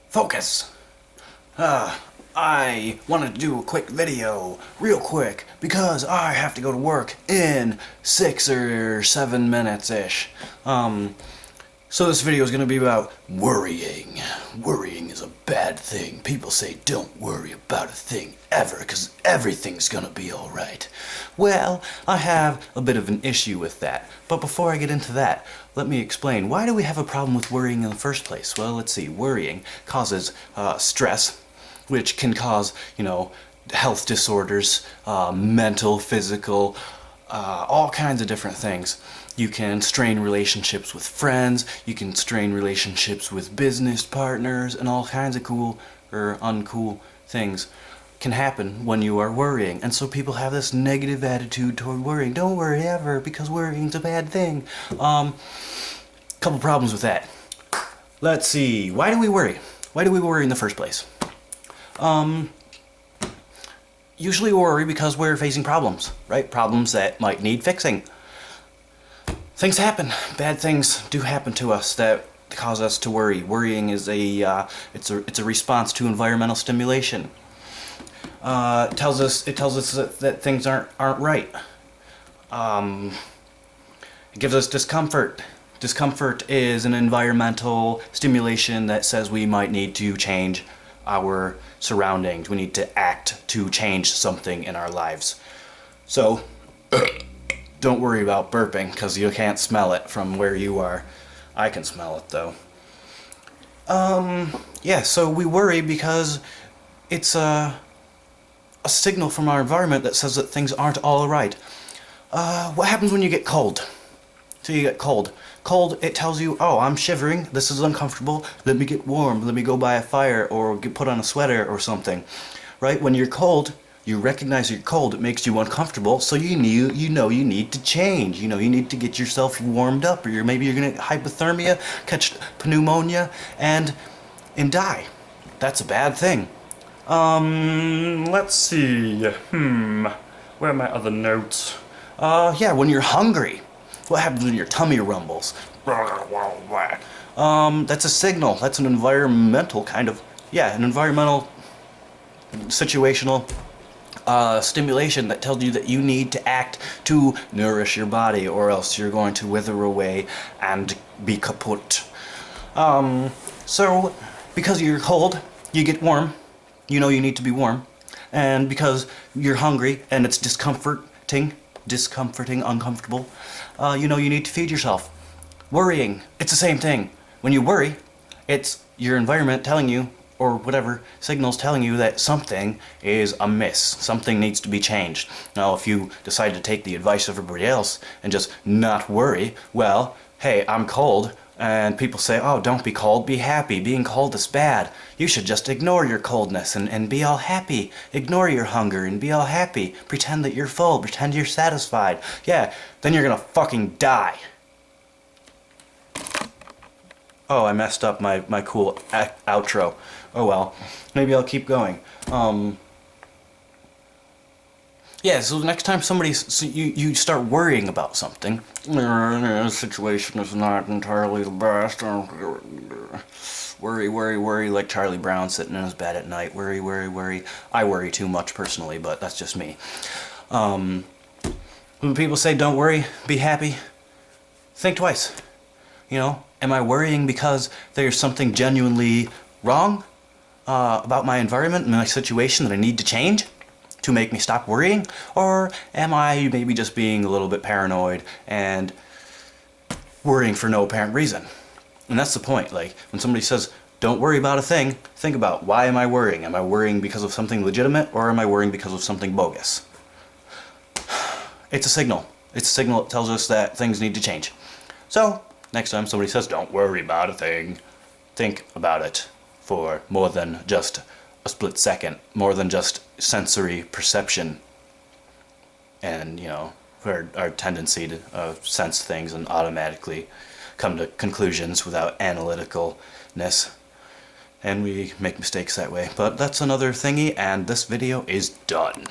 Focus! I wanted to do a quick video, real quick, because I have to go to work in 6 or 7 minutes-ish. So this video is going to be about worrying. Worrying is a bad thing. People say don't worry about a thing ever, because everything's going to be alright. Well, I have a bit of an issue with that. But before I get into that, let me explain. Why do we have a problem with worrying in the first place? Well, let's see. Worrying causes stress, which can cause, health disorders, mental, physical, all kinds of different things. You can strain relationships with friends, you can strain relationships with business partners, and all kinds of cool or uncool things can happen when you are worrying. And so people have this negative attitude toward worrying. Don't worry ever, because worrying's a bad thing. Couple problems with that. Let's see. Why do we worry? Why do we worry in the first place? Usually we worry because we're facing problems, right? Problems that might need fixing. Things happen. Bad things do happen to us that cause us to worry. Worrying is it's a response to environmental stimulation. It tells us that things aren't right. It gives us discomfort. Discomfort is an environmental stimulation that says we might need to change our surroundings. We need to act to change something in our lives. So don't worry about burping, because you can't smell it from where you are. I can smell it though. Yeah, so we worry because it's a signal from our environment that says that things aren't all right. What happens when you get cold? So you get cold. Cold, it tells you, oh, I'm shivering, this is uncomfortable, let me get warm, let me go by a fire or put on a sweater or something. Right? When you're cold, you recognize you're cold, it makes you uncomfortable, so you need to change. You need to get yourself warmed up, or maybe you're going to hypothermia, catch pneumonia, and die. That's a bad thing. Let's see. Where are my other notes? Yeah, when you're hungry. What happens when your tummy rumbles? That's a signal. That's an environmental an environmental situational stimulation that tells you that you need to act to nourish your body, or else you're going to wither away and be kaput. So because you're cold, you get warm. You need to be warm. And because you're hungry and it's discomforting, uncomfortable, you need to feed yourself. Worrying, it's the same thing. When you worry, it's your environment telling you, or whatever signals telling you, that something is amiss. Something needs to be changed. Now, if you decide to take the advice of everybody else and just not worry, well, hey, I'm cold, and people say, oh, don't be cold, be happy. Being cold is bad. You should just ignore your coldness and be all happy. Ignore your hunger and be all happy. Pretend that you're full. Pretend you're satisfied. Yeah, then you're gonna fucking die. Oh, I messed up my cool outro. Oh well. Maybe I'll keep going. Yeah, so the next time you start worrying about something, the situation is not entirely the best. Worry, like Charlie Brown sitting in his bed at night. Worry. I worry too much personally, but that's just me. When people say don't worry, be happy, think twice. Am I worrying because there's something genuinely wrong about my environment and my situation that I need to change to make me stop worrying? Or am I maybe just being a little bit paranoid and worrying for no apparent reason? And that's the point. Like, when somebody says, don't worry about a thing, think about, why am I worrying? Am I worrying because of something legitimate, or am I worrying because of something bogus? It's a signal. It's a signal that tells us that things need to change. So, next time somebody says, don't worry about a thing, think about it for more than just a split second, more than just sensory perception, and our tendency to sense things and automatically come to conclusions without analyticalness, and we make mistakes that way. But that's another thingy, and this video is done.